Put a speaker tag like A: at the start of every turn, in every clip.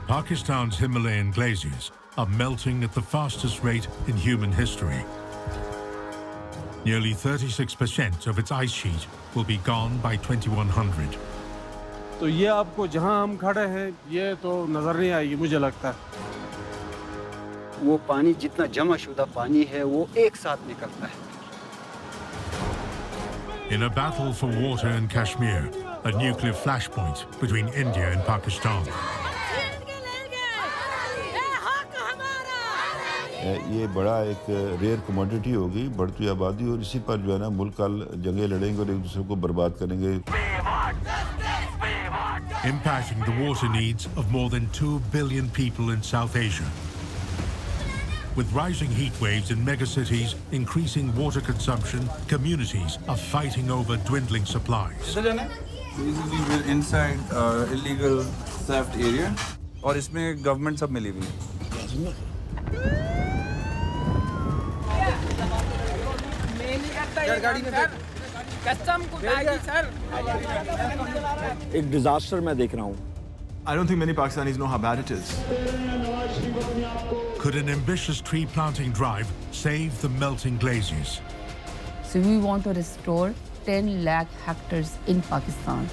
A: Pakistan's Himalayan glaciers are melting at the fastest rate in human history. Nearly 36% of its ice sheet will be gone by 2100.
B: तो ये आपको जहां हम खड़े हैं ये तो नजर नहीं आएगी मुझे लगता है
C: वो पानी जितना जमा शुदा पानी है वो एक साथ निकलता है
A: In a battle for water in Kashmir, a nuclear flashpoint between India and Pakistan.
D: ये बड़ा एक रेयर कमोडिटी होगी बढ़ती आबादी और इसी पर जो है ना मुल्क कल जंगें लड़ेंगे और एक दूसरे को बर्बाद करेंगे
A: Impacting the water needs of more than 2 billion people in South Asia. With rising heat waves in megacities, increasing water consumption, communities are fighting over dwindling supplies.
E: Basically, we're inside illegal theft area, और इसमें government सब मिली हुई है.
F: एक disaster मैं देख रहा हूँ.
G: I don't think many Pakistanis know how bad it is.
A: Could an ambitious tree planting drive save the melting glaciers?
H: So we want to restore 10 lakh hectares in Pakistan.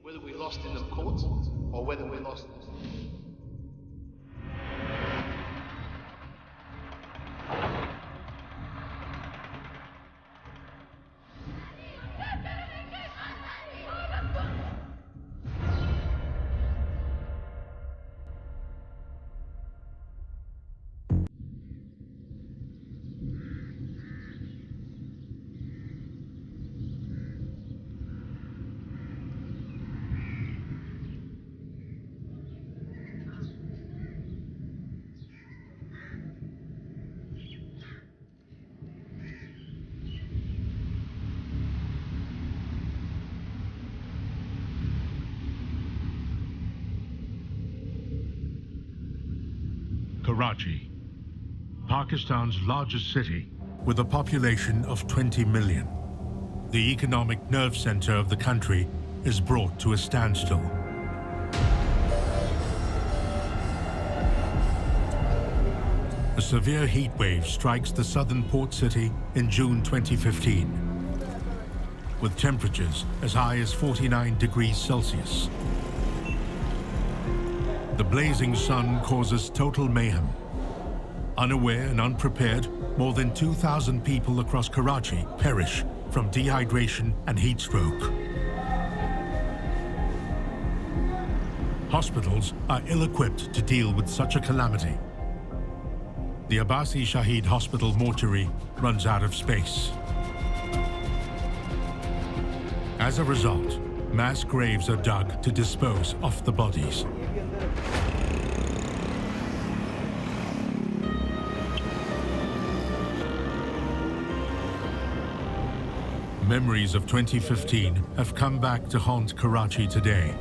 I: Whether we lost in the court or whether we lost.
A: Karachi, Pakistan's largest city with a population of 20 million. The economic nerve center of the country is brought to a standstill. A severe heat wave strikes the southern port city in June 2015, with temperatures as high as 49 degrees Celsius. The blazing sun causes total mayhem. Unaware and unprepared, more than 2,000 people across Karachi perish from dehydration and heat stroke. Hospitals are ill-equipped to deal with such a calamity. The Abbasi Shaheed Hospital mortuary runs out of space. As a result, mass graves are dug to dispose of the bodies. Memories of 2015 have come back to haunt Karachi today.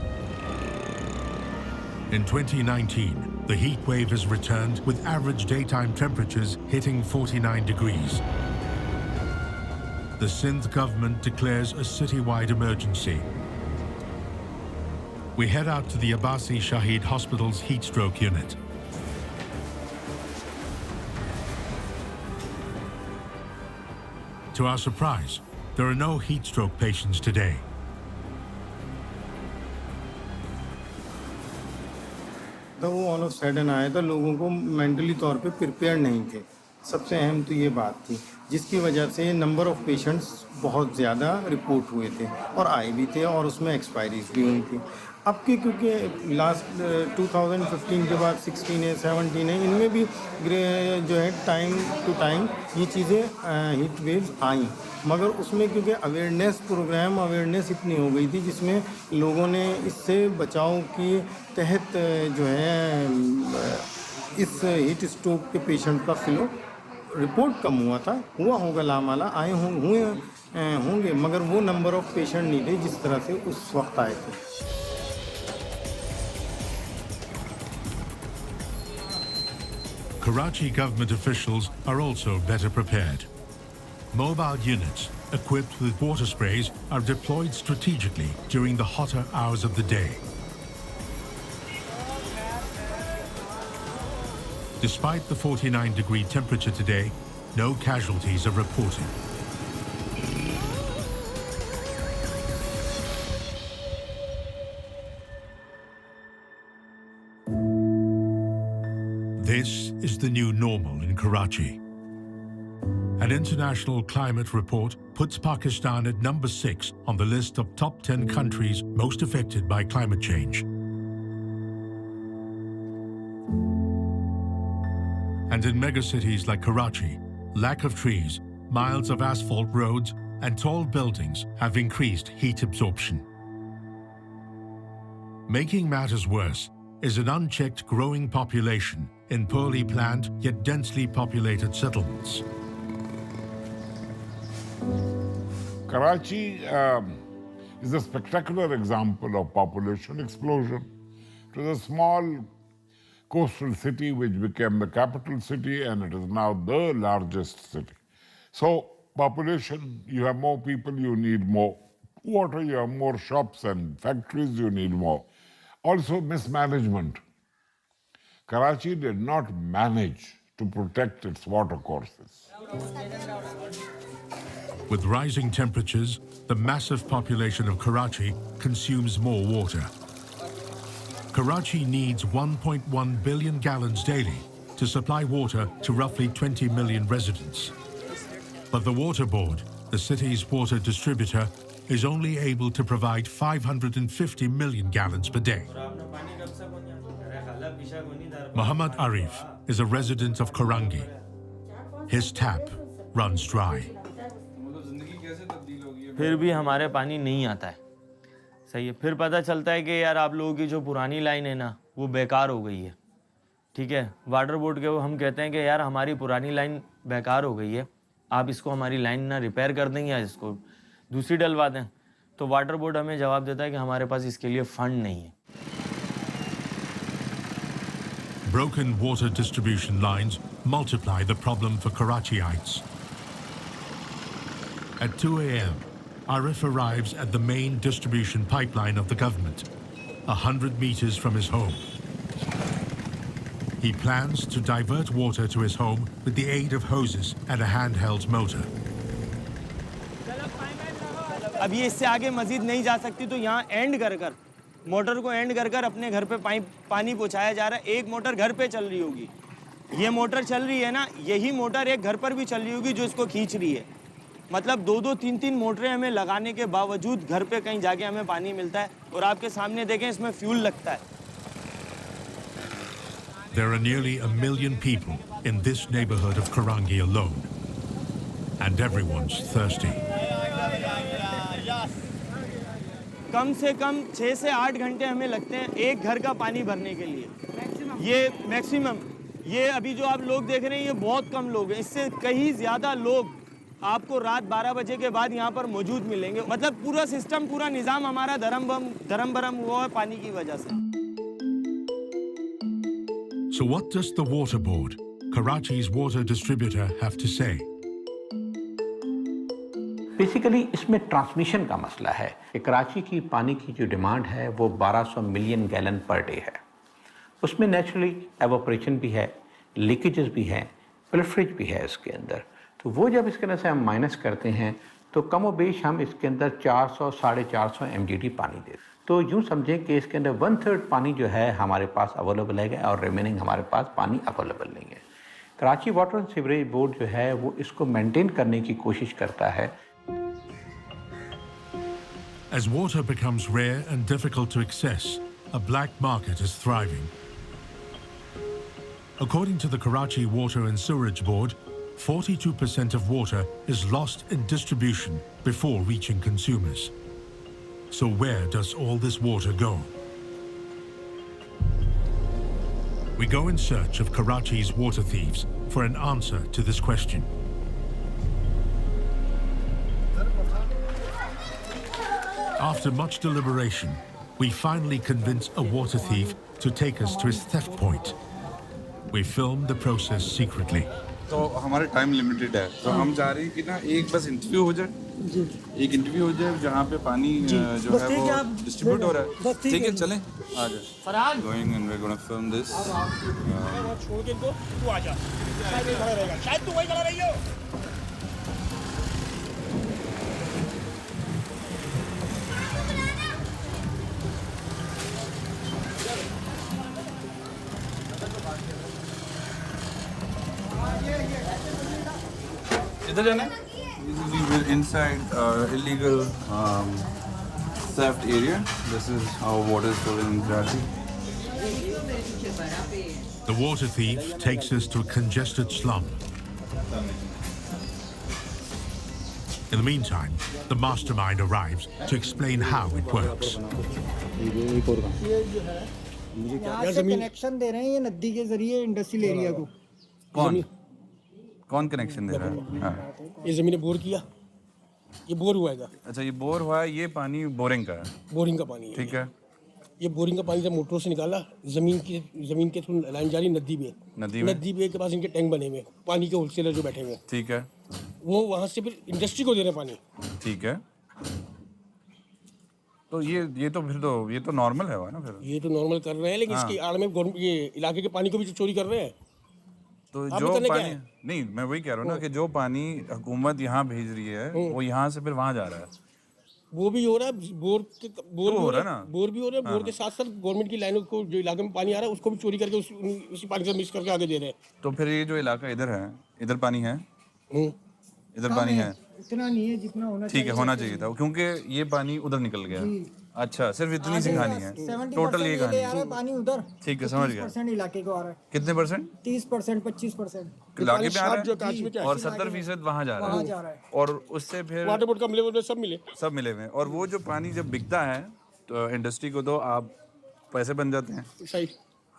A: In 2019, the heat wave has returned with average daytime temperatures hitting 49 degrees. The Sindh government declares a citywide emergency. We head out to the Abbasi Shaheed Hospital's heat stroke unit. To our surprise, there are no heat stroke patients today.
J: तो वो all of sudden आया था लोगों को mentally तौर पे prepare नहीं थे सबसे अहम तो ये बात थी जिसकी वजह से नंबर ऑफ पेशेंट्स बहुत ज़्यादा रिपोर्ट हुए थे और आए भी थे और उसमें एक्सपायरीज भी हुई थी अब के क्योंकि लास्ट 2015 के बाद 16 है 17 है इनमें भी जो है टाइम टू टाइम ये चीज़ें हीट वेव्स आई मगर उसमें क्योंकि अवेयरनेस इतनी हो गई थी जिसमें लोगों ने इससे बचाव के तहत जो है इस हीट स्ट्रोक के पेशेंट का रिपोर्ट कम हुआ था, हुआ होगा लामाला, आए होंगे, मगर वो नंबर ऑफ पेशेंट नहीं थे जिस तरह से उस वक्त आए थे।
A: Karachi government officials are also better prepared. Mobile units equipped with water sprays are deployed strategically during the hotter hours of the day. Despite the 49-degree temperature today, no casualties are reported. This is the new normal in Karachi. An international climate report puts Pakistan at number 6 on the list of top 10 countries most affected by climate change. And in megacities like Karachi, lack of trees, miles of asphalt roads, and tall buildings have increased heat absorption. Making matters worse is an unchecked growing population in poorly planned yet densely populated settlements.
K: Karachi is a spectacular example of population explosion. It was a small coastal city which became the capital city, and it is now the largest city. So population, you have more people, you need more water, you have more shops and factories, you need more. Also mismanagement. Karachi did not manage to protect its water courses.
A: With rising temperatures, the massive population of Karachi consumes more water. Karachi needs 1.1 billion gallons daily to supply water to roughly 20 million residents. But the Water Board, the city's water distributor, is only able to provide 550 million gallons per day. Muhammad Arif is a resident of Karangi. His tap runs dry.
L: फिर भी हमारे पानी नहीं आता है, सही है। फिर पता चलता है कि यार आप लोगों की जो पुरानी लाइन है ना वो बेकार हो गई है, ठीक है। वाटर बोर्ड के वो हम कहते हैं कि यार हमारी पुरानी लाइन बेकार हो गई है, आप इसको हमारी लाइन ना रिपेयर कर देंगे या इसको दूसरी डलवा दें। तो वाटर बोर्ड हमें जवाब देता है कि हमारे पास इसके लिए फंड नहीं है।
A: Broken water distribution lines multiply the problem for Karachiites. At 2 a.m., Arif arrives at the main distribution pipeline of the government, 100 meters from his home. He plans to divert water to his home with the aid of hoses and a handheld motor.
L: अब ये इससे आगे मजीद नहीं जा सकती, तो यहाँ and कर मोटर को एंड कर अपने घर पे पानी पहुँचाया जा रहा है। एक मोटर घर पे चल रही होगी, ये मोटर चल रही है ना, यही मोटर एक घर पर भी चल रही होगी जो इसको खींच रही है। मतलब 2-2, 3-3 मोटरें हमें लगाने के बावजूद घर पे कहीं जाके हमें पानी मिलता है। और आपके सामने देखें इसमें फ्यूल लगता है।
A: There are nearly 1 million people in this neighborhood of Karangi alone, and everyone's thirsty.
L: कम से कम 6 से 8 घंटे हमें लगते हैं एक घर का पानी भरने के लिए, ये मैक्सिमम। ये अभी जो आप लोग देख रहे हैं ये बहुत कम लोग हैं, इससे कहीं ज़्यादा लोग आपको रात 12 बजे के बाद यहाँ पर मौजूद मिलेंगे। मतलब पूरा सिस्टम, पूरा निज़ाम हमारा धर्म बरम हुआ है पानी की वजह से।
A: So what does the Water Board, Karachi's water distributor, have to say?
M: Basically इसमें ट्रांसमिशन का मसला है कि कराची की पानी की जो डिमांड है वो 1200 मिलियन गैलन पर डे है। उसमें नेचुरली एवोपरेशन भी है, लीकेजेस भी हैं, प्रोलिफरेशन भी है इसके अंदर। तो वो जब इसके अंदर से हम माइनस करते हैं तो कम व बेश हम इसके अंदर 400-450 MGD पानी देते। तो यूँ समझें कि इसके अंदर 1/3 पानी जो है हमारे पास अवेलेबल है और रिमेनिंग हमारे पास पानी अवेलेबल नहीं है। Karachi water and sewerage board जो है वो इसको मेंटेन करने की कोशिश करता है।
A: As water becomes rare and difficult to access, a black market is thriving. According to the Karachi Water and Sewerage Board, 42% of water is lost in distribution before reaching consumers. So where does all this water go? We go in search of Karachi's water thieves for an answer to this question. After much deliberation, we finally convince a water thief to take us to his theft point. We filmed the process secretly.
E: तो हमारे time limited है, तो हम चाह रहे हैं कि ना एक बस इंटरव्यू हो जाए, एक इंटरव्यू हो जाए जहाँ पे पानी जो है वो डिस्ट्रीब्यूट हो रहा है। ठीक है, चलें आ जाए। Going and we're gonna film this.
L: छोड़ के तू आ जा, शायद वही खड़ा रहेगा, शायद तू वही खड़ा रही हो।
E: इधर जाना है? We're inside illegal theft area. This is how water is flowing in Karachi.
A: The water thief takes us to a congested slum. In the meantime, the mastermind arrives to explain how it works.
J: यहाँ से connection दे रहे हैं ये नदी के जरिए industrial area को।
E: कौन कनेक्शन दे रहा है? हाँ।
L: ये जमीन बोर किया, ये बोर हुआ है।
E: अच्छा, ये बोर हुआ है, ये पानी बोरिंग का है।
L: बोरिंग का पानी है।
E: ठीक है।
L: ये बोरिंग का पानी जब मोटरों से निकाला, जमीन के थ्रू लाइन जा रही नदी में। नदी में के पास इनके टैंक बने हुए, पानी के होलसेलर जो बैठे हुए।
E: ठीक है।
L: वो वहाँ से फिर इंडस्ट्री को दे रहे पानी।
E: ठीक है। तो ये तो फिर तो ये तो नॉर्मल है ना फिर?
L: ये तो नॉर्मल कर रहे हैं, लेकिन इसकी आड़ में ये इलाके के पानी को भी चोरी कर रहे हैं।
E: तो जो पानी नहीं, मैं वही कह रहा हूँ ना कि जो पानी हुकूमत यहाँ भेज रही है वो यहाँ से फिर वहाँ जा रहा है।
L: वो भी हो रहा है, बोर
E: हो रहा है ना,
L: बोर भी हो रहा है। बोर के साथ साथ गवर्नमेंट की लाइनों को जो इलाके में पानी आ रहा है उसको भी चोरी करके उसी पानी से मिक्स करके आगे दे रहे हैं।
E: तो फिर ये जो इलाका इधर है, इधर पानी है, इधर पानी है,
J: इतना नहीं है जितना होना चाहिए।
E: ठीक है, होना चाहिए था, क्योंकि ये पानी उधर निकल गया। अच्छा, सिर्फ इतनी सी कहानी है, टोटल ये कहानी है।
J: पानी उधर,
E: ठीक है, समझ गया।
J: 30% इलाके को आ रहा है।
E: कितने परसेंट?
J: 30%, 25%
E: इलाके पे आ रहा है और 70% वहाँ जा रहा है। और उससे फिर
L: वाटर बोर्ड का मिले सब मिले हुए।
E: और वो जो पानी जब बिकता है तो इंडस्ट्री को तो आप पैसे बन जाते हैं।
L: सही,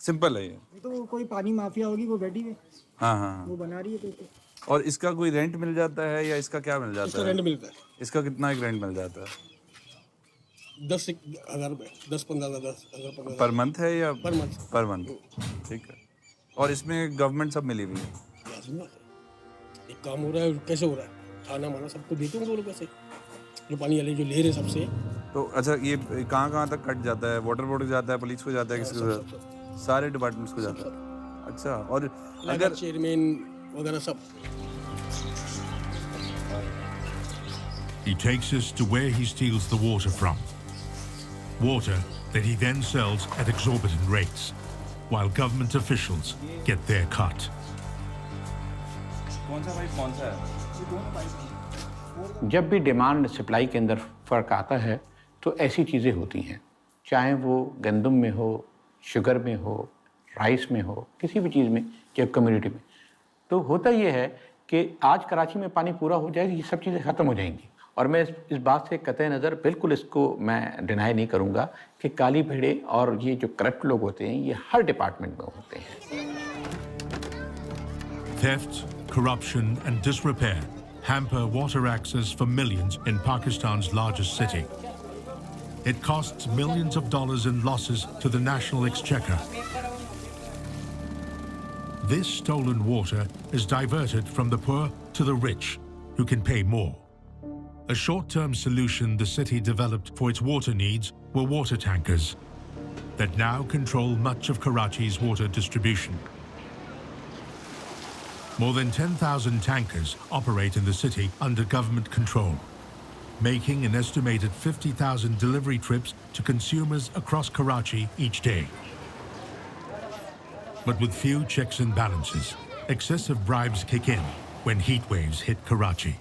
E: सिंपल है ये।
J: तो कोई पानी माफिया होगी वो बैठी है।
E: हाँ,
J: वो बना रही है तो।
E: और इसका कोई रेंट मिल जाता है या इसका क्या मिल जाता है?
L: इसका रेंट मिलता है।
E: इसका कितना एक रेंट मिल जाता है?
L: 10,000 रुपये, 10-15,000
E: पर मंथ है या
L: पर मंथ?
E: ठीक है। और इसमें गवर्नमेंट सब मिली हुई है?
L: एक काम हो रहा है, कैसे हो रहा है, खाना माना सबको देते होंगे वो लोग कैसे, जो पानी वाले जो ले रहे सबसे।
E: तो अच्छा, ये कहाँ तक कट जाता है? वाटर बोर्ड जाता है, पुलिस को जाता है, किसी को? सारे डिपार्टमेंट्स को जाता है। अच्छा, और अगर
L: चेयरमैन वगैरह सब।
A: He takes us to where he steals the water from. Water that he then sells at exorbitant rates, while government officials get their cut.
E: कौन सा पाइप कौन सा है?
M: जब भी डिमांड सप्लाई के अंदर फ़र्क आता है तो ऐसी चीज़ें होती हैं, चाहे वो गंदम में हो, शुगर में हो, राइस में हो, किसी भी चीज़ में, या कम्युनिटी में। तो होता ये है कि आज कराची में पानी पूरा हो जाए, ये सब चीज़ें ख़त्म हो जाएंगी। और मैं इस बात से कतई नज़र बिल्कुल इसको मैं डिनाई नहीं करूँगा कि काली भेड़े और ये जो करप्ट लोग होते हैं ये हर डिपार्टमेंट में होते हैं।
A: Theft, corruption and disrepair hamper water access for millions in Pakistan's largest city. It costs millions of dollars in losses to the national exchequer. This stolen water is diverted from the poor to the rich, who can pay more. A short-term solution the city developed for its water needs were water tankers that now control much of Karachi's water distribution. More than 10,000 tankers operate in the city under government control, making an estimated 50,000 delivery trips to consumers across Karachi each day. But with few checks and balances, excessive bribes kick in when heat waves hit Karachi,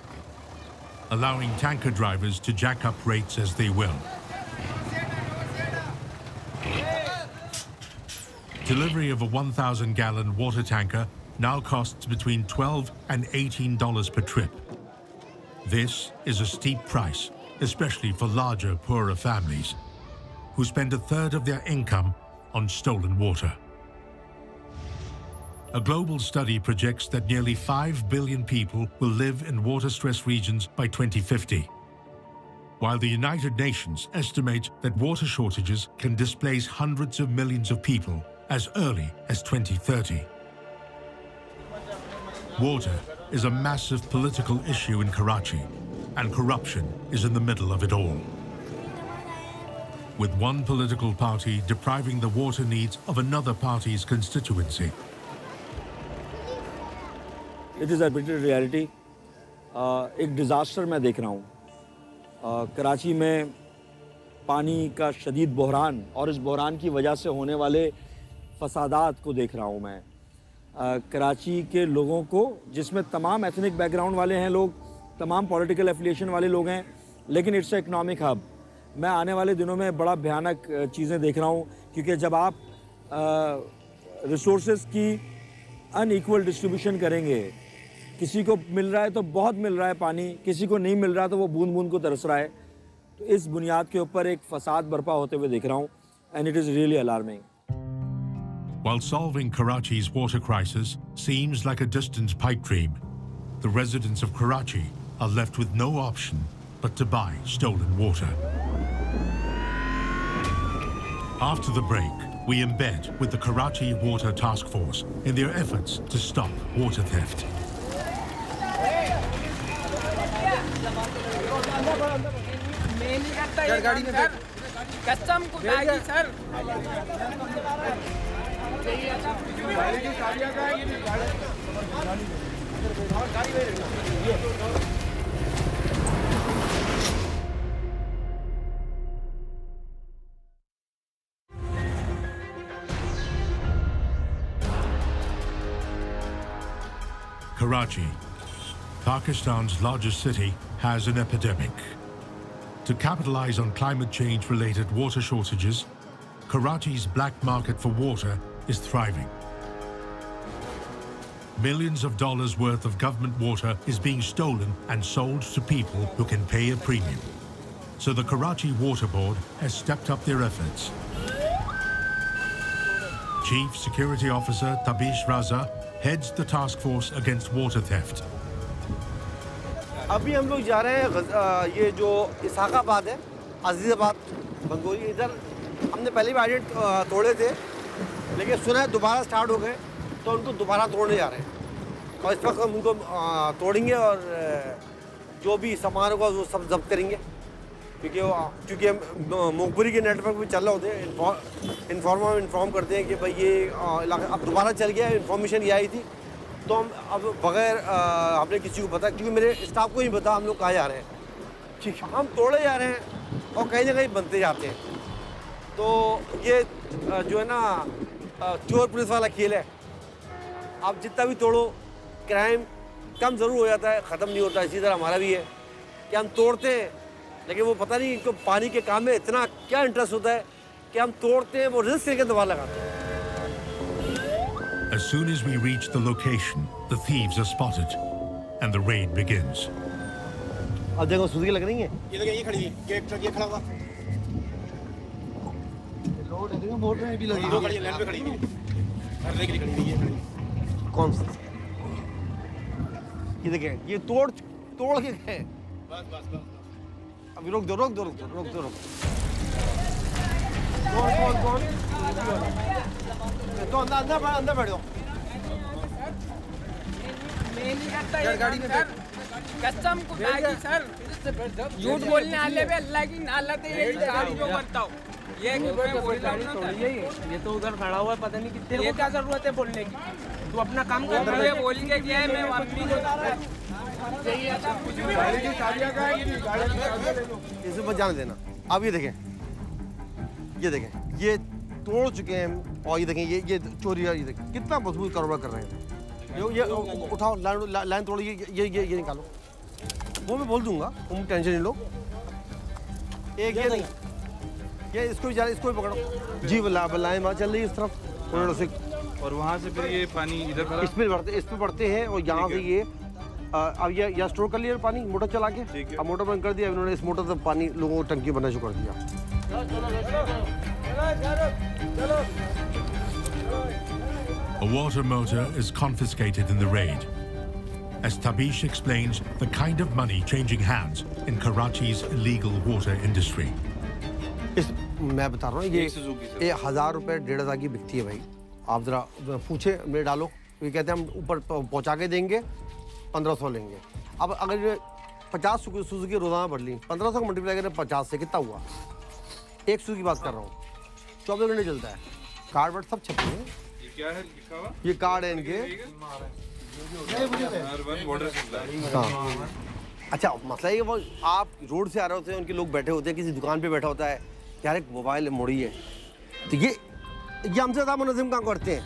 A: allowing tanker drivers to jack up rates as they will. Delivery of a 1,000-gallon water tanker now costs between $12 and $18 per trip. This is a steep price, especially for larger, poorer families, who spend a third of their income on stolen water. A global study projects that nearly 5 billion people will live in water-stressed regions by 2050, while the United Nations estimates that water shortages can displace hundreds of millions of people as early as 2030. Water is a massive political issue in Karachi, and corruption is in the middle of it all, with one political party depriving the water needs of another party's constituency.
F: It is a bitter reality. एक disaster मैं देख रहा हूँ कराची में पानी का शदीद बहरान और इस बहरान की वजह से होने वाले फसादात को देख रहा हूँ मैं कराची के लोगों को, जिसमें तमाम एथनिक बैकग्राउंड वाले हैं लोग, तमाम पॉलिटिकल एफिलिएशन वाले लोग हैं, लेकिन इट्स इकोनॉमिक हब। मैं आने वाले दिनों में बड़ा भयानक चीज़ें देख रहा हूँ, क्योंकि जब आप रिसोर्सेज की अनइक्वल डिस्ट्रीब्यूशन करेंगे, किसी को मिल रहा है तो बहुत मिल रहा है पानी, किसी को नहीं मिल रहा तो वो बूंद बूंद को तरस रहा है, तो इस बुनियाद के ऊपर एक फसाद बर्पा होते हुए देख रहा हूँ, and it is really alarming.
A: While solving Karachi's water crisis seems like a distant pipe dream, the residents of Karachi are left with no option but to buy stolen water. After the break, we embed with the Karachi Water Task Force in their efforts to stop water theft. Karachi, Pakistan's largest city, has an epidemic. To capitalize on climate change-related water shortages, Karachi's black market for water is thriving. Millions of dollars worth of government water is being stolen and sold to people who can pay a premium. So the Karachi Water Board has stepped up their efforts. Chief Security Officer Tabish Raza heads the task force against water theft.
N: अभी हम लोग जा रहे हैं ये जो इसाकाबाद है, अजीज़ाबाद, बंगोरी, इधर हमने पहले भी आइडेंट तोड़े थे, लेकिन सुना है दोबारा स्टार्ट हो गए, तो उनको दोबारा तोड़ने जा रहे हैं। और इस वक्त हम उनको तोड़ेंगे और जो भी सामान होगा वो सब जब्त करेंगे, क्योंकि हम मुखबरी के नेटवर्क में चल रहे होते हैं, इन्फॉर्म करते हैं कि भाई ये इलाका अब दोबारा चल गया, इन्फॉर्मेशन ये आई थी, तो हम अब बगैर हमने किसी को पता, क्योंकि मेरे स्टाफ को ही पता हम लोग कहाँ जा रहे हैं, ठीक है, हम तोड़े जा रहे हैं और कहीं ना कहीं बनते जाते हैं। तो ये जो है ना चोर पुलिस वाला खेल है, आप जितना भी तोड़ो क्राइम कम ज़रूर हो जाता है, ख़त्म नहीं होता। इसी तरह हमारा भी है कि हम तोड़ते हैं, लेकिन वो पता नहीं इनको पानी के काम में इतना क्या इंटरेस्ट होता है कि हम तोड़ते हैं, वो रिस्क लेकर दबा लगाते हैं।
A: As soon as we reach the location, the thieves are spotted and the raid begins.
N: अब देखो सूदी लग रही है,
O: ये देखिए ये खड़ी है, ये खड़ा हुआ लोड है, मोटर में भी लगी है, खड़ी है, लाइन पे खड़ी है, भरने के लिए खड़ी है, ये खड़ी।
N: कौन सा? ये देखिए ये तोड़ के गए।
O: बस
N: अभी रोक दो कौन तो अंदर बैठ जाओ।
O: गाड़ी में
P: कसम को सर, झूठ बोलने वाले पे अल्लाह की नालत है, ये गाड़ी जो करता हूँ ये तो उधर खड़ा हुआ है, पता नहीं कितने, ये क्या जरूरत है बोलने की, तू अपना काम कर रहा है, बोल के क्या है, मैं अपनी
N: इसे मत जाने देना। अब ये देखें ये तोड़ चुके हैं और ये देखें ये चोरी, ये देखें कितना मजबूत कारोबार कर रहे हैं। ये उठाओ, लाइन तोड़ो, ये निकालो, वो मैं बोल दूंगा, तुम टेंशन नहीं लो। एक ये इसको भी पकड़ो जी, लाइन वहाँ चल रही है इस तरफ से,
E: और वहाँ से फिर ये पानी इधर भरा,
N: इस पे बढ़ते हैं और यहाँ से ये अब ये स्टोर कर लिया पानी मोटर चला के, अब मोटर बंद कर दिया इन्होंने, इस मोटर से पानी लोगों को टंकी बनना शुरू कर दिया।
A: A water motor is confiscated in the raid. As Tabish explains the kind of money changing hands in Karachi's illegal water industry.
N: मैं बता रहा हूँ ये 1000 रुपए 1500 की बिकती है भाई आप जरा पूछे मेरे डालो ये कहते हैं हम ऊपर पहुँचा के देंगे 1500 लेंगे अब अगर 50 सुजुकी रोजाना बढ़ ली 1500 का मल्टीप्लाई करें 50 से कितना हुआ 100 की बात कर रहा हूँ 24 घंटे चलता है कार्ड वर्ड सब छपे हैं
E: ये क्या है लिखा हुआ
N: ये कार्ड है इनके हाँ अच्छा मसला ये वो आप रोड से आ रहे होते हैं उनके लोग बैठे होते हैं किसी दुकान पे बैठा होता है यार एक मोबाइल मोड़ी है तो ये हमसे ज़्यादा मुनज़्ज़म काम करते हैं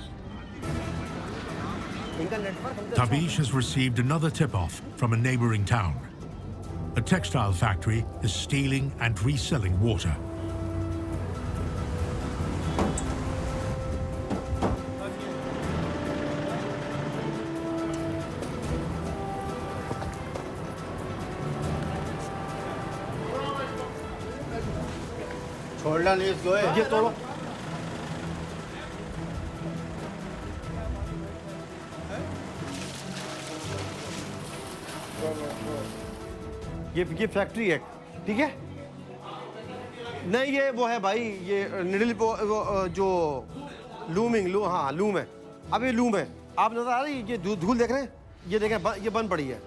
N: इनका network
A: Tabish has received another tip-off from a neighboring town. A textile factory is stealing and reselling water.
J: छोड़ना नहीं इसको
N: ये तोड़ो ये फैक्ट्री है ठीक है नहीं ये वो है भाई ये निडल वो जो लूमिंग हाँ लूम है अब ये लूम है आप नजर आ रही ये धूल देख रहे हैं ये देखें ये बंद पड़ी है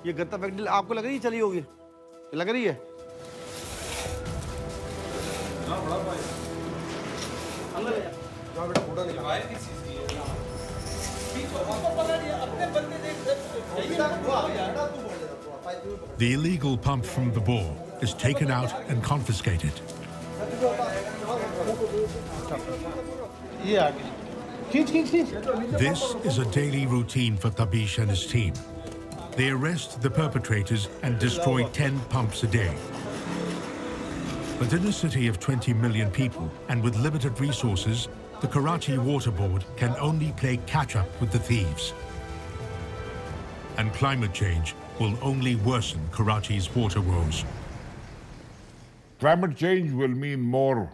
N: ये गत्ता फैक्ट्री आपको लग रही है चली होगी लग रही है
A: The illegal pump from the bore is taken out and confiscated. This is a daily routine for Tabish and his team. They arrest the perpetrators and destroy 10 pumps a day. But in a city of 20 million people and with limited resources, the Karachi Water Board can only play catch-up with the thieves. And climate change will only worsen Karachi's water woes.
K: Climate change will mean more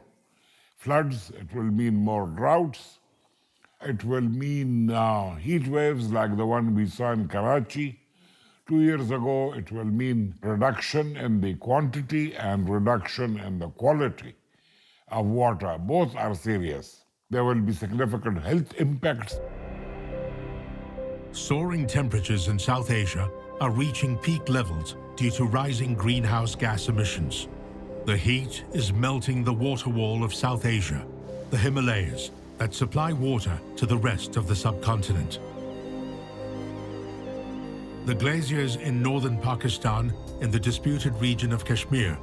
K: floods, it will mean more droughts, it will mean heat waves like the one we saw in Karachi. 2 years ago, it will mean reduction in the quantity and reduction in the quality of water. Both are serious. There will be significant health impacts.
A: Soaring temperatures in South Asia are reaching peak levels due to rising greenhouse gas emissions. The heat is melting the water wall of South Asia, the Himalayas, that supply water to the rest of the subcontinent. The glaciers in northern Pakistan, in the disputed region of Kashmir,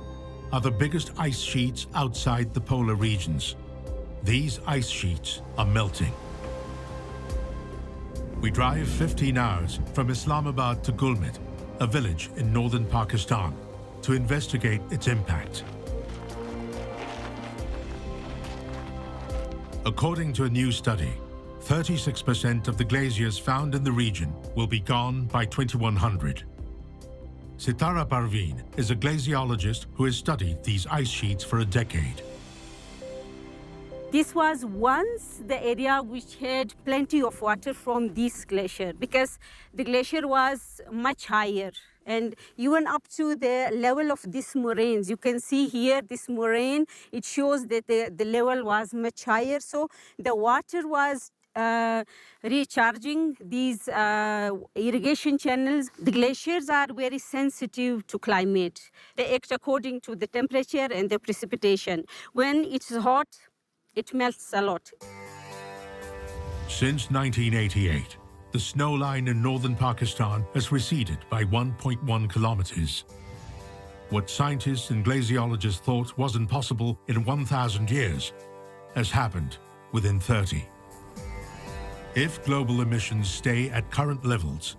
A: are the biggest ice sheets outside the polar regions. These ice sheets are melting. We drive 15 hours from Islamabad to Gulmit, a village in northern Pakistan, to investigate its impact. According to a new study, 36% of the glaciers found in the region will be gone by 2100. Sitara Parveen is a glaciologist who has studied these ice sheets for a decade.
Q: This was once the area which had plenty of water from this glacier because the glacier was much higher and even up to the level of this moraines. You can see here this moraine, it shows that the level was much higher. So the water was recharging these irrigation channels. The glaciers are very sensitive to climate. They act according to the temperature and the precipitation. When it's hot, it melts a lot.
A: Since 1988, the snow line in northern Pakistan has receded by 1.1 kilometers. What scientists and glaciologists thought wasn't possible in 1,000 years has happened within 30. If global emissions stay at current levels,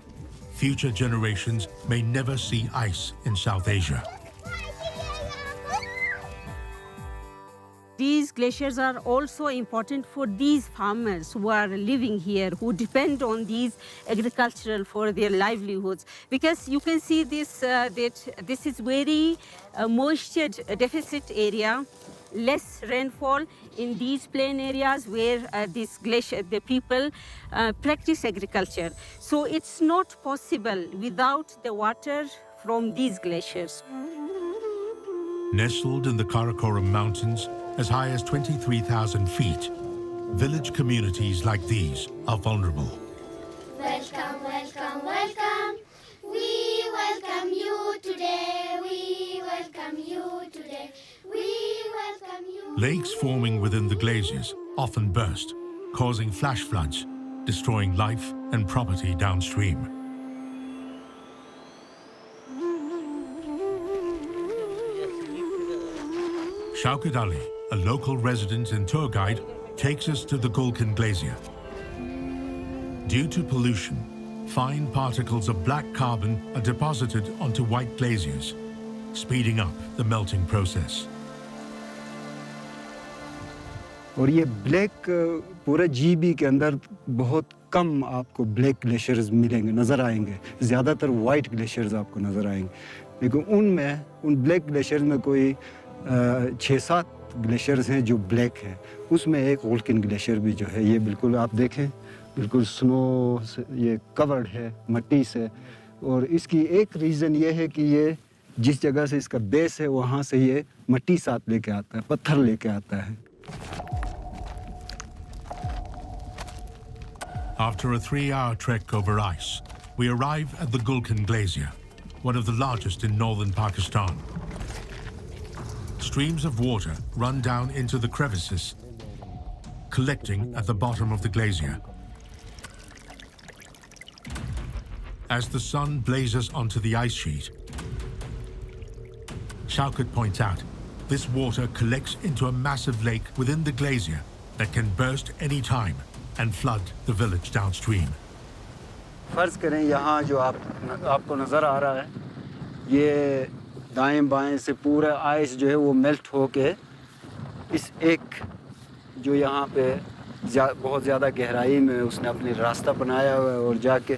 A: future generations may never see ice in South Asia.
Q: These glaciers are also important for these farmers who are living here, who depend on these agricultural for their livelihoods. Because you can see this, that this is very moisture deficit area. less rainfall in these plain areas where this glacier, the people practice agriculture. So it's not possible without the water from these glaciers.
A: Nestled in the Karakoram Mountains, as high as 23,000 feet, village communities like these are vulnerable.
R: Welcome, welcome, welcome. We welcome you today. We welcome you today. We welcome you.
A: Lakes forming within the glaciers often burst, causing flash floods, destroying life and property downstream. Shaukat Ali, a local resident and tour guide, takes us to the Gulkan Glacier. Due to pollution, fine particles of black carbon are deposited onto white glaciers, speeding up the melting process.
C: और ये black पूरे GB के अंदर बहुत कम आपको black glaciers मिलेंगे, नज़र आएंगे. ज़्यादातर वाइट ग्लेशियर्स आपको नज़र आएंगे. लेकिन उन ब्लैक ग्लेशियर्स में कोई 6-7 ग्लेशियर्स हैं जो ब्लैक हैं. उसमें एक गुल्कन ग्लेशियर भी जो है, ये बिल्कुल आप देखें, बिल्कुल स्नो से ये कवर्ड है, मट्टी से. और इसकी एक रीज़न ये है कि ये जिस जगह से इसका बेस है वहाँ से ये मट्टी साथ लेके आता है, पत्थर लेके आता है.
A: After a 3-hour trek over ice, we arrive at the Gulkan Glacier, one of the largest in northern Pakistan. Streams of water run down into the crevices, collecting at the bottom of the glacier. As the sun blazes onto the ice sheet, Shaukat points out, this water collects into a massive lake within the glacier that can burst any time and flood the village downstream.
C: फ़र्ज़ करें यहाँ जो आपको नज़र आ रहा है, ये दाएं बाएं से पूरा आइस जो है वो मेल्ट होके इस एक जो यहाँ पे बहुत ज़्यादा गहराई में उसने अपनी रास्ता बनाया हुआ है और जाके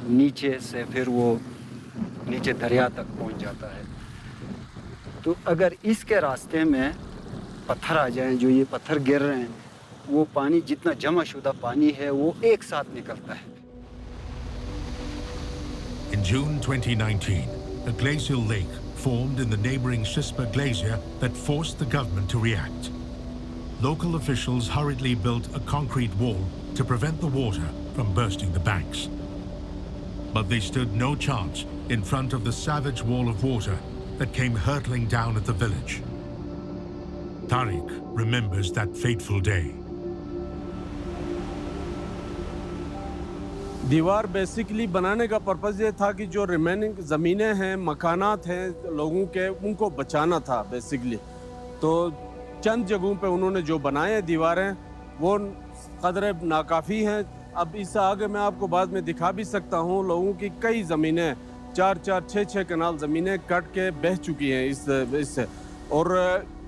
C: नीचे से फिर वो नीचे दरिया तक पहुँच जाता है. तो अगर इसके रास्ते में पत्थर आ जाएं, जो ये पत्थर गिर रहे हैं, वो पानी जितना जमा शुदा पानी है वो एक साथ निकलता है.
A: In June 2019, a glacial lake formed in the neighboring Shispa Glacier that forced the government to react. Local officials hurriedly built a concrete wall to prevent the water from bursting the banks. But they stood no chance in front of the savage wall of water that came hurtling down at the village. Tariq remembers that fateful day.
B: दीवार basically बनाने का purpose ये था कि जो remaining ज़मीनें हैं, मकानात हैं लोगों के, उनको बचाना था बेसिकली. तो चंद जगहों पे उन्होंने जो बनाए दीवारें वो कदरे नाकाफ़ी हैं. अब इससे आगे मैं आपको बाद में दिखा भी सकता हूँ, लोगों की कई ज़मीनें 4-4, 6-6 कनाल ज़मीनें कट के बह चुकी हैं इससे. और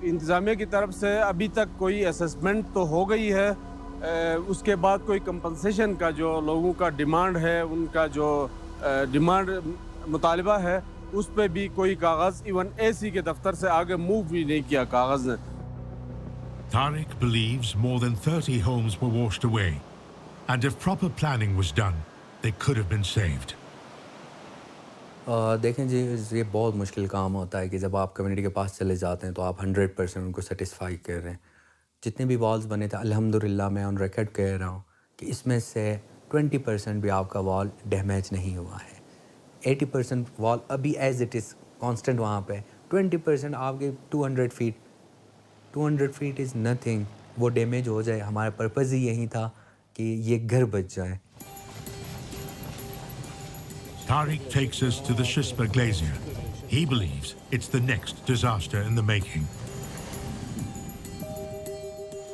B: इंतज़ामिया की तरफ से अभी तक कोई असेसमेंट तो हो गई है, उसके बाद कोई कंपनसेशन का जो लोगों का डिमांड है, उनका जो डिमांड मुतालिबा है, उस पे भी कोई कागज़ इवन एसी के दफ्तर से आगे मूव भी नहीं किया कागज़ ने.
A: Tariq believes more than 30 homes were washed away, and if proper planning was done, they could have been saved.
S: देखें जी, ये बहुत मुश्किल काम होता है कि जब आप कम्युनिटी के पास चले जाते हैं तो आप 100% उनको सेटिस्फाई कर रहे हैं. जितने भी वॉल्स बने थे, अल्हम्दुलिल्लाह मैं ऑन रिकॉर्ड कह रहा हूँ कि इसमें से 20% भी आपका वॉल डैमेज नहीं हुआ है. 80% वॉल अभी एज इट इज़ कांस्टेंट वहाँ पे. 20% आपके 200 फीट इज़ नथिंग. वो डैमेज हो जाए, हमारा पर्पज़ ही यही था कि ये घर बच जाए.
A: Tariq takes us to the Shispa Glacier. He believes it's the next disaster in the making.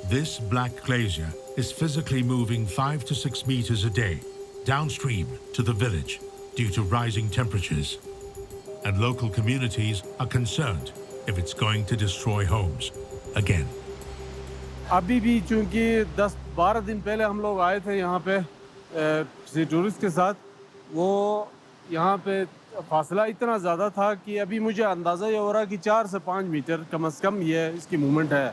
A: This black glacier is physically moving 5 to 6 meters a day downstream to the village due to rising temperatures. And local communities are concerned if it's going to destroy homes again.
B: अभी भी चूँकि 10-12 दिन पहले हम लोग आए थे यहाँ पे किसी टूरिस्ट के साथ, वो यहाँ पे फासला इतना ज़्यादा था कि अभी मुझे अंदाज़ा ये हो रहा है कि 4 से 5 मीटर कम से कम ये इसकी मूवमेंट है।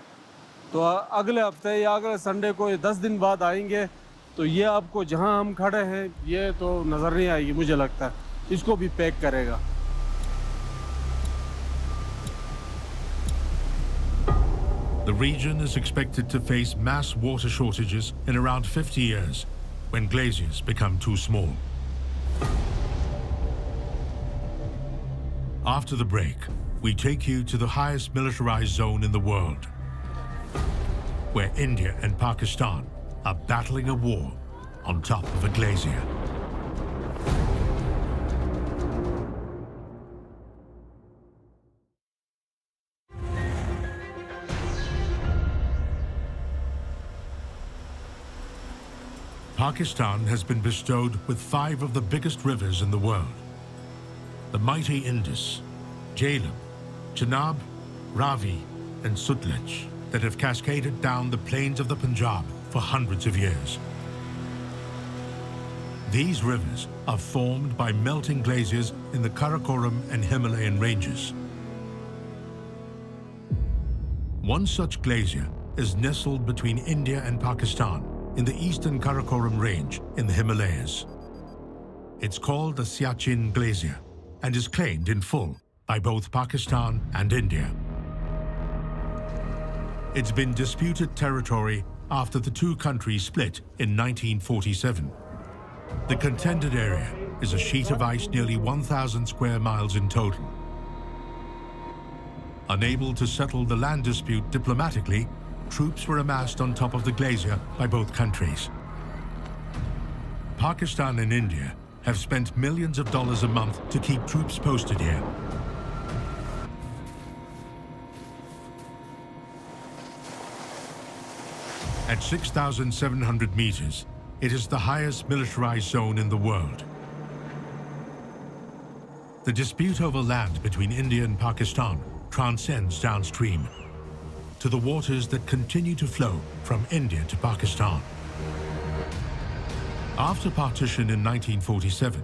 B: तो अगले हफ्ते या अगले संडे को 10 दिन बाद आएंगे तो ये आपको जहाँ हम खड़े हैं ये तो नज़र नहीं आएगी, मुझे लगता है इसको भी पैक करेगा।
A: The region is expected to face mass water shortages in around 50 years when glaciers become too small. After the break, we take you to the highest militarized zone in the world, where India and Pakistan are battling a war on top of a glacier. Pakistan has been bestowed with 5 of the biggest rivers in the world. The mighty Indus, Jhelum, Chenab, Ravi and Sutlej that have cascaded down the plains of the Punjab for hundreds of years. These rivers are formed by melting glaciers in the Karakoram and Himalayan ranges. One such glacier is nestled between India and Pakistan in the eastern Karakoram range in the Himalayas. It's called the Siachen Glacier and is claimed in full by both Pakistan and India. It's been disputed territory after the two countries split in 1947. The contended area is a sheet of ice nearly 1,000 square miles in total. Unable to settle the land dispute diplomatically, troops were amassed on top of the glacier by both countries. Pakistan and India have spent millions of dollars a month to keep troops posted here. At 6,700 meters, it is the highest militarized zone in the world. The dispute over land between India and Pakistan transcends downstream to the waters that continue to flow from India to Pakistan. After partition in 1947,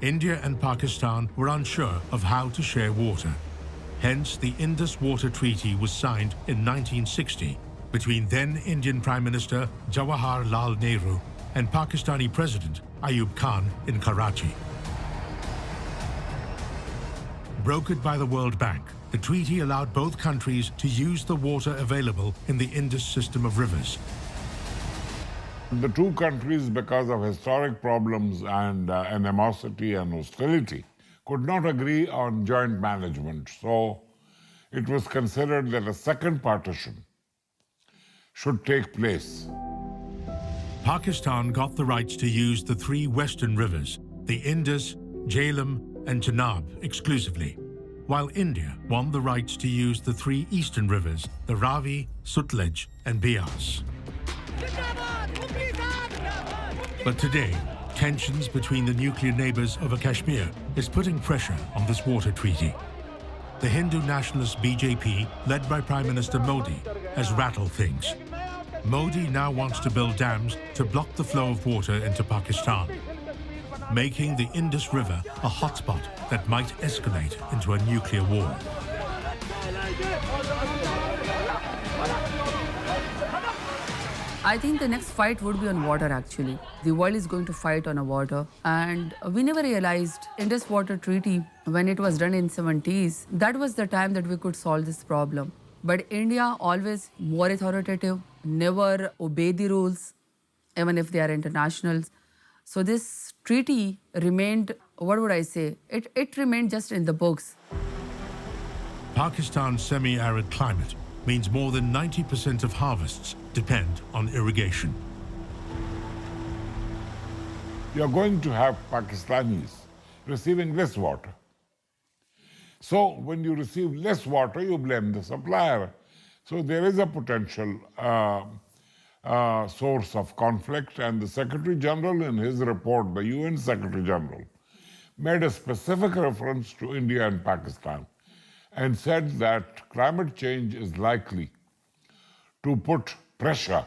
A: India and Pakistan were unsure of how to share water. Hence, the Indus Water Treaty was signed in 1960 between then Indian Prime Minister Jawaharlal Nehru and Pakistani President Ayub Khan in Karachi. Brokered by the World Bank, the treaty allowed both countries to use the water available in the Indus system of rivers.
K: The two countries, because of historic problems and animosity and hostility, could not agree on joint management. So it was considered that a second partition should take place.
A: Pakistan got the rights to use the 3 western rivers, the Indus, Jhelum and Chenab exclusively, while India won the rights to use the 3 eastern rivers, the Ravi, Sutlej and Beas. But today, tensions between the nuclear neighbors over Kashmir is putting pressure on this water treaty. The Hindu nationalist BJP, led by Prime Minister Modi, has rattled things. Modi now wants to build dams to block the flow of water into Pakistan, making the Indus River a hotspot that might escalate into a nuclear war.
H: I think the next fight would be on water actually. The world is going to fight on a water, and we never realized Indus Water Treaty when it was done in 70s, that was the time that we could solve this problem. But India always more authoritative, never obey the rules, even if they are internationals. So this treaty remained, what would I say? It remained just in the books.
A: Pakistan's semi-arid climate means more than 90% of harvests depend on irrigation.
K: You're going to have Pakistanis receiving less water. So when you receive less water, you blame the supplier. So there is a potential source of conflict, and the Secretary General in his report, the UN Secretary General, made a specific reference to India and Pakistan and said that climate change is likely to put pressure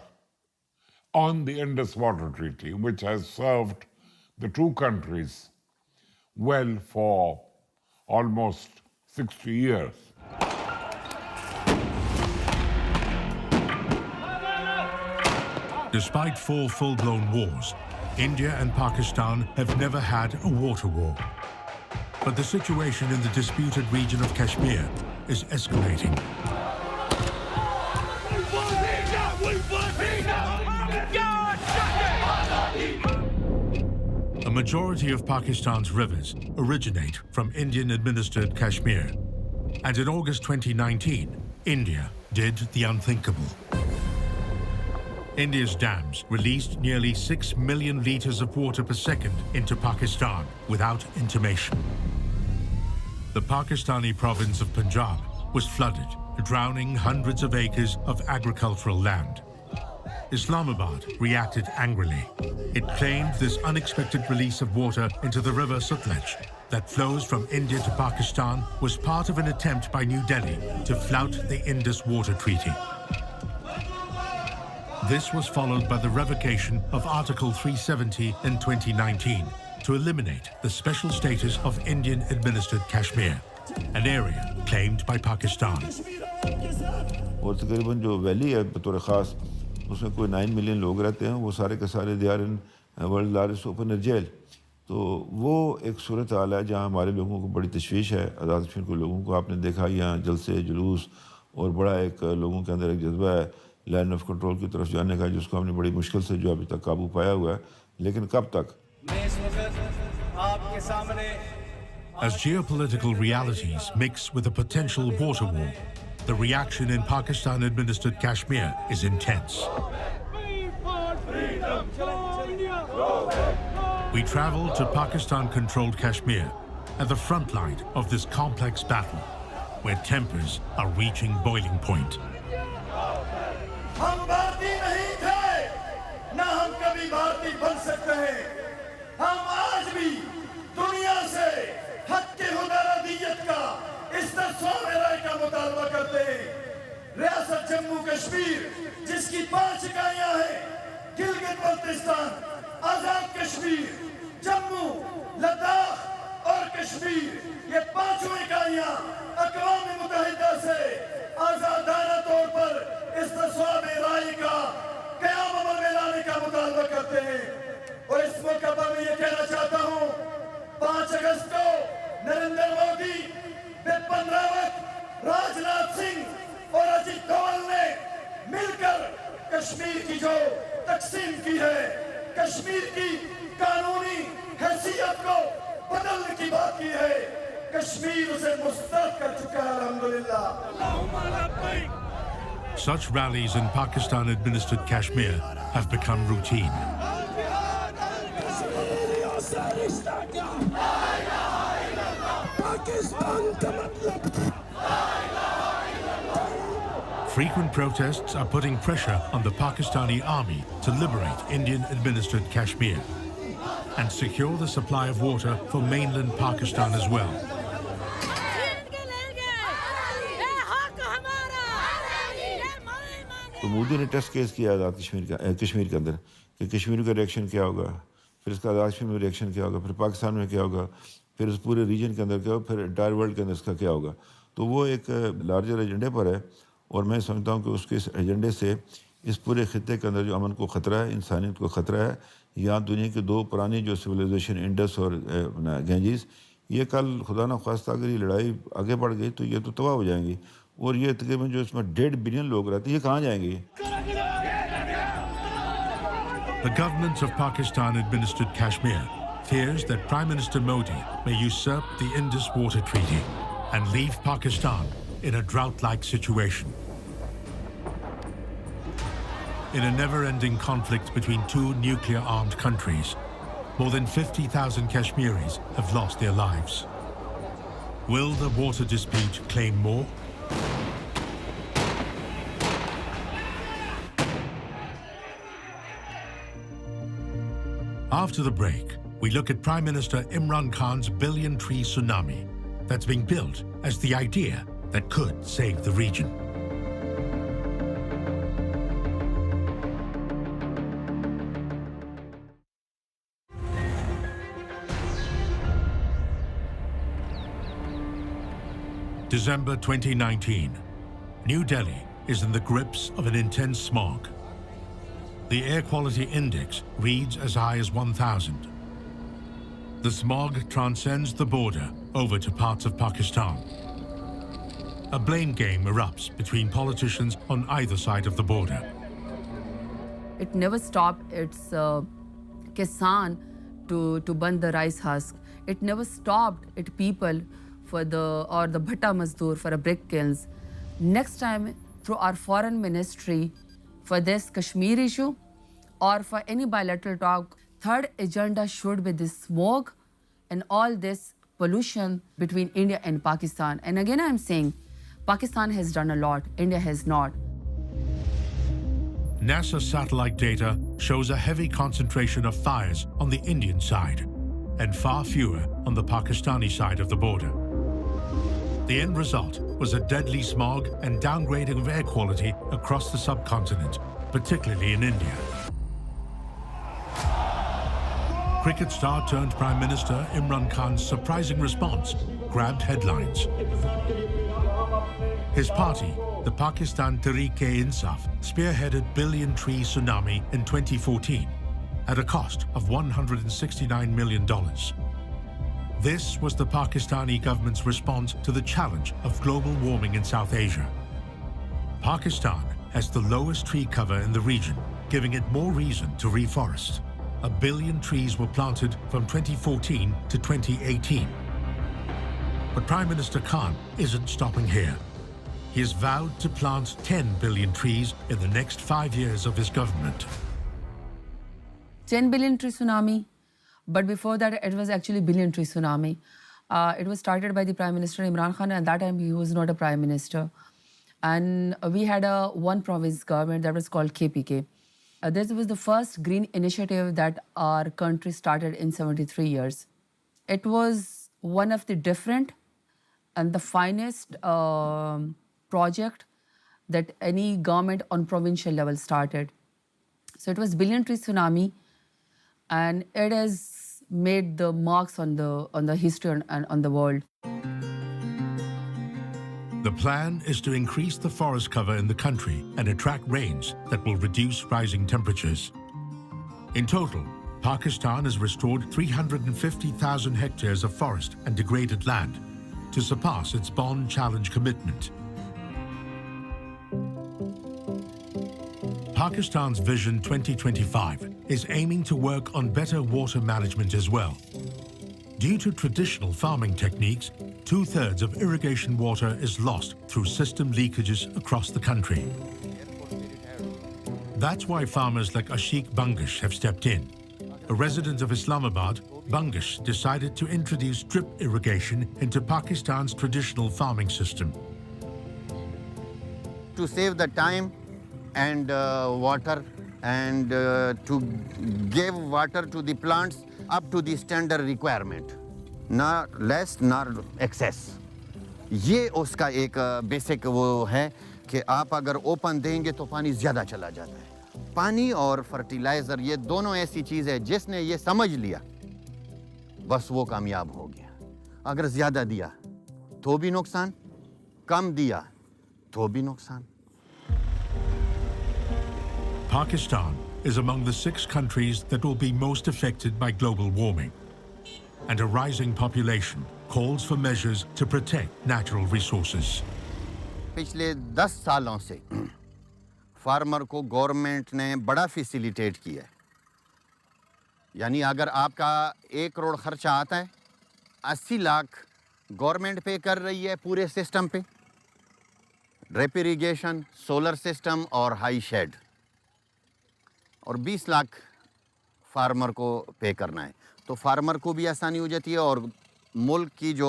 K: on the Indus Water Treaty, which has served the two countries well for almost 60 years.
A: Despite 4 full-blown wars, India and Pakistan have never had a water war. But the situation in the disputed region of Kashmir is escalating. A majority of Pakistan's rivers originate from Indian-administered Kashmir. And in August 2019, India did the unthinkable. India's dams released nearly 6 million litres of water per second into Pakistan without intimation. The Pakistani province of Punjab was flooded, drowning hundreds of acres of agricultural land. Islamabad reacted angrily. It claimed this unexpected release of water into the river Sutlej that flows from India to Pakistan was part of an attempt by New Delhi to flout the Indus Water Treaty. This was followed by the revocation of Article 370 in 2019 to eliminate the special status of Indian-administered Kashmir, an area claimed by Pakistan.
D: और तकरीबन जो valley है बतौर ख़ास उसमें कोई 9 million लोग रहते हैं, वो सारे के सारे they are in world largest open jail. तो वो एक सूरत हाल है जहाँ हमारे लोगों को बड़ी तशवीश है. आज़ाद कश्मीर के लोगों को आपने देखा यहाँ जलसे जुलूस और बड़ा एक लोगों के अंदर एक जज्बा है लैंड ऑफ कंट्रोल की तरफ जाने का, जिसको हमने बड़ी मुश्किल से जो अभी तक काबू पाया हुआ है. लेकिन कब तक?
A: As geopolitical realities mix with a potential water war, the reaction in Pakistan-administered Kashmir is intense. We travel to Pakistan-controlled Kashmir at the front line of this complex battle, where tempers are reaching boiling point.
T: हम भारतीय नहीं थे, ना हम कभी भारतीय बन सकते हैं. हम आज भी दुनिया से हक के हुदारदियत का इस्तेमाल राय का मुतालबा करते हैं. रियासत जम्मू कश्मीर जिसकी 5 इकाइयां हैं, गिलगित बल्तिस्तान, आजाद कश्मीर, जम्मू, लद्दाख और कश्मीर, ये 5 इकाइयां अक़वाम मुत्तहिदा से आजादाना तौर पर इस्तेमाल राय का क़याम अमल में लाने का मुतालबा करते हैं. और इस मौके पर मैं ये कहना चाहता हूँ, 5 अगस्त को नरेंद्र मोदी, बिपिन रावत, राजनाथ सिंह और अजित डोवाल ने मिलकर कश्मीर की जो तकसीम की है, कश्मीर की कानूनी हैसियत को बदलने की बात की है. कश्मीर उसे मुस्तरद कर चुका है, अल्हम्दुलिल्लाह.
A: Such rallies in Pakistan-administered Kashmir have become routine. Frequent protests are putting pressure on the Pakistani army to liberate Indian-administered Kashmir and secure the supply of water for mainland Pakistan as well.
D: तो मोदी ने test case किया आज़ाद कश्मीर के अंदर कि कश्मीर का reaction क्या होगा, फिर इसका आज़ाद कश्मीर में रिएक्शन क्या होगा, फिर पाकिस्तान में क्या होगा, फिर उस पूरे रीजन के अंदर क्या होगा, फिर एंटायर वर्ल्ड के अंदर इसका क्या होगा. तो वो एक लार्जर एजेंडे पर है और मैं समझता हूँ कि उसके इस एजेंडे से इस पूरे खित्ते के अंदर जो अमन को ख़तरा है, इंसानियत को ख़तरा है. यहाँ दुनिया की 2 पुरानी जो सिविलाइजेशन इंडस और गैंजीज, ये कल खुदा न ख्वास्ता अगर ये लड़ाई आगे बढ़ गई तो ये तो तबाह हो जाएंगी. और ये तकरीबन जो इसमें 1.5 बिलियन लोग रहते हैं, ये कहाँ जाएंगे?
A: The government of Pakistan-administered Kashmir fears that Prime Minister Modi may usurp the Indus Water Treaty and leave Pakistan in a drought-like situation. In a never-ending conflict between 2 nuclear-armed countries, more than 50,000 Kashmiris have lost their lives. Will the water dispute claim more? After the break, we look at Prime Minister Imran Khan's billion-tree tsunami that's being built as the idea that could save the region. December 2019. New Delhi is in the grips of an intense smog. The air quality index reads as high as 1,000. The smog transcends the border over to parts of Pakistan. A blame game erupts between politicians on either side of the border.
H: It never stopped its kisan to burn the rice husk. It never stopped its people for the bhatta mazdoor for a brick kilns. Next time, through our foreign ministry, for this Kashmir issue or for any bilateral talk, third agenda should be this smog and all this pollution between India and Pakistan. And again, I'm saying, Pakistan has done a lot, India has not.
A: NASA satellite data shows a heavy concentration of fires on the Indian side and far fewer on the Pakistani side of the border. The end result was a deadly smog and downgrading of air quality across the subcontinent, particularly in India. Cricket star turned Prime Minister Imran Khan's surprising response grabbed headlines. His party, the Pakistan Tehreek-e-Insaf, spearheaded billion-tree tsunami in 2014 at a cost of $169 million. This was the Pakistani government's response to the challenge of global warming in South Asia. Pakistan has the lowest tree cover in the region, giving it more reason to reforest. 1 billion trees were planted from 2014 to 2018. But Prime Minister Khan isn't stopping here. He has vowed to plant 10 billion trees in the next 5 years of his government.
H: 10 billion tree tsunami, but before that it was actually billion tree tsunami. It was started by the Prime Minister Imran Khan, and at that time he was not a Prime Minister. And we had a one province government that was called KPK. This was the first green initiative that our country started in 73 years. It was one of the different and the finest project that any government on provincial level started. So it was billion tree tsunami, and it has made the marks on the history and on the world.
A: The plan is to increase the forest cover in the country and attract rains that will reduce rising temperatures. In total, Pakistan has restored 350,000 hectares of forest and degraded land to surpass its Bonn Challenge commitment. Pakistan's Vision 2025 is aiming to work on better water management as well. Due to traditional farming techniques, 2/3 of irrigation water is lost through system leakages across the country. That's why farmers like Ashiq Bangish have stepped in. A resident of Islamabad, Bangish decided to introduce drip irrigation into Pakistan's traditional farming system.
U: To save the time and water and to give water to the plants up to the standard requirement, not less nor excess. ये उसका एक basic वो है कि आप अगर open देंगे तो पानी ज़्यादा चला जाता है. पानी और फर्टिलाइज़र ये दोनों ऐसी चीज़ है जिसने ये समझ लिया बस वो कामयाब हो गया. अगर ज़्यादा दिया तो भी नुकसान, कम दिया तो भी नुकसान.
A: Pakistan is among the 6 countries that will be most affected by global warming. And a rising population calls for measures to protect natural resources.
U: पिछले 10 सालों से फार्मर को गवर्नमेंट ने बड़ा फैसिलिटेट किया है. यानी अगर आपका 1 करोड़ खर्चा आता है, 80 लाख गवर्नमेंट पे कर रही है पूरे सिस्टम पे. ड्रिप इरिगेशन, सोलर सिस्टम और हाई शेड. और 20 लाख फार्मर को पे करना है. तो फार्मर को भी आसानी हो जाती है और मुल्क की जो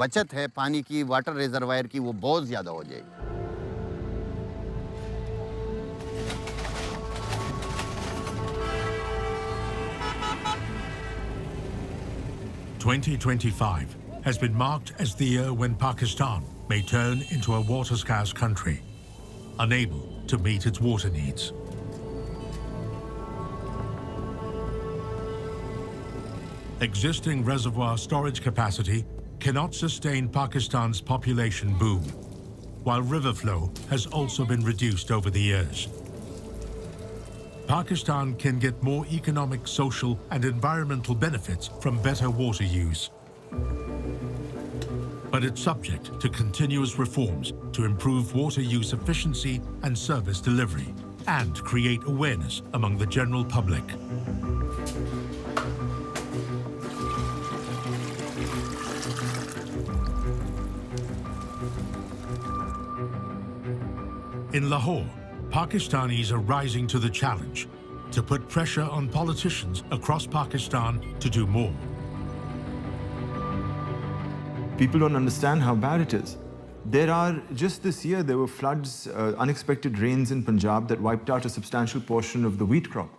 U: बचत है पानी की, वाटर रिजर्वायर की, वो बहुत ज़्यादा हो जाएगी.
A: 2025 has been marked as the year when Pakistan may turn into a water-scarce country, unable to meet its water needs. Existing reservoir storage capacity cannot sustain Pakistan's population boom, while river flow has also been reduced over the years. Pakistan can get more economic, social, and environmental benefits from better water use. But it's subject to continuous reforms to improve water use efficiency and service delivery, and create awareness among the general public. In Lahore, Pakistanis are rising to the challenge to put pressure on politicians across Pakistan to do more.
G: People don't understand how bad it is. Just this year, there were floods, unexpected rains in Punjab that wiped out a substantial portion of the wheat crop.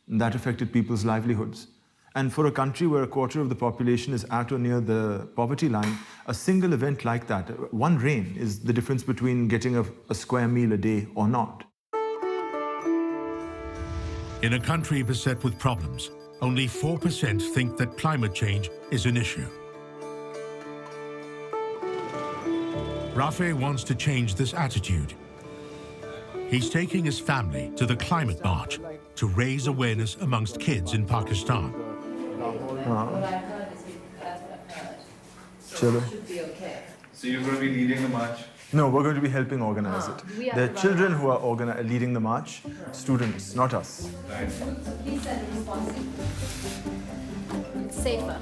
G: That affected people's livelihoods. And for a country where a quarter of the population is at or near the poverty line, a single event like that, one rain, is the difference between getting a square meal a day or not.
A: In a country beset with problems, only 4% think that climate change is an issue. Rafe wants to change this attitude. He's taking his family to the Climate March to raise awareness amongst kids in Pakistan.
G: Chalo.
E: So you're going to be leading the march?
G: No, we're going to be helping organize it. There are children who are leading the march, students, not us.
E: Right.
V: Please send a response. It's safer.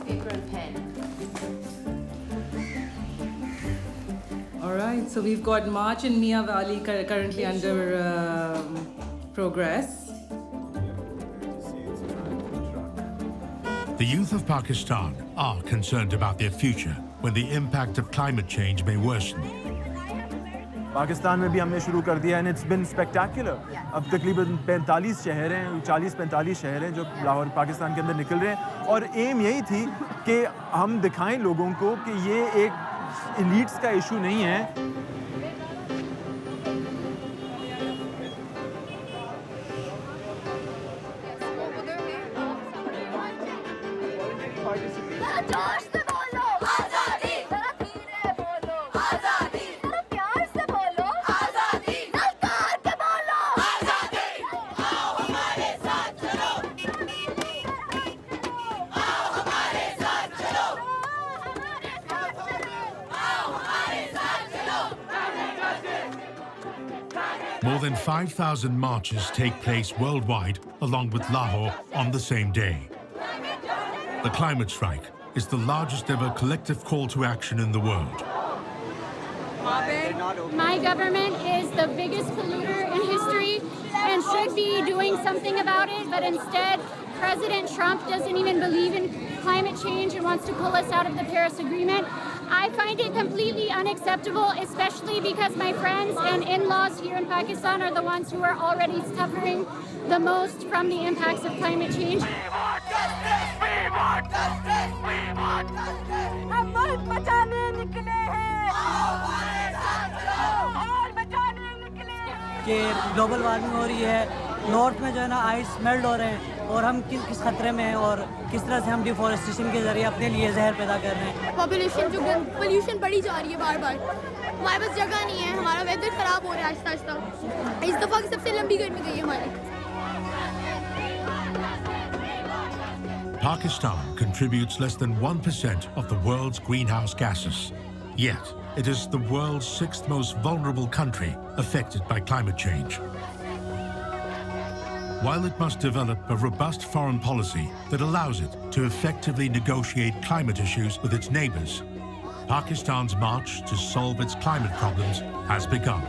V: Paper and pen.
W: All right, so we've got March in Mia Valley currently under progress.
A: The youth of Pakistan are concerned about their future when the impact of climate change may worsen.
G: Pakistan में भी हमने शुरू कर दिया and it's been spectacular. अब तकरीबन 45 शहर हैं, 40-45 शहर हैं जो लाहौर पाकिस्तान के अंदर निकल रहे हैं और एम यही थी कि हम दिखाएं लोगों को कि ये एक एलीट्स का इशू नहीं है.
A: More than 5,000 marches take place worldwide along with Lahore on the same day. The climate strike is the largest ever collective call to action in the world.
X: My government is the biggest polluter in history and should be doing something about it, but instead President Trump doesn't even believe in climate change and wants to pull us out of the Paris Agreement. I find it completely unacceptable, especially because my friends and in-laws here in Pakistan are the ones who are already suffering the most from the impacts of climate change.
Y: कि global warming हो रही है, north में जो है ना ice melt हो रहे हैं और हम किस खतरे में हैं और किस तरह से हम डिफॉरेस्टेशन के जरिए अपने लिए जहर पैदा कर रहे हैं.
Z: पोल्यूशन बढ़ी जा रही है बार बार. हमारे पास जगह नहीं है, हमारा वेदर खराब हो रहा है आहिस्ता आहिस्ता. इस दफ़ा की सबसे लंबी गर्मी गई है हमारी.
A: Pakistan contributes less than 1% of the world's greenhouse gases. Yet, it is the world's 6th most vulnerable country affected by climate change. While it must develop a robust foreign policy that allows it to effectively negotiate climate issues with its neighbors, Pakistan's march to solve its climate problems has begun.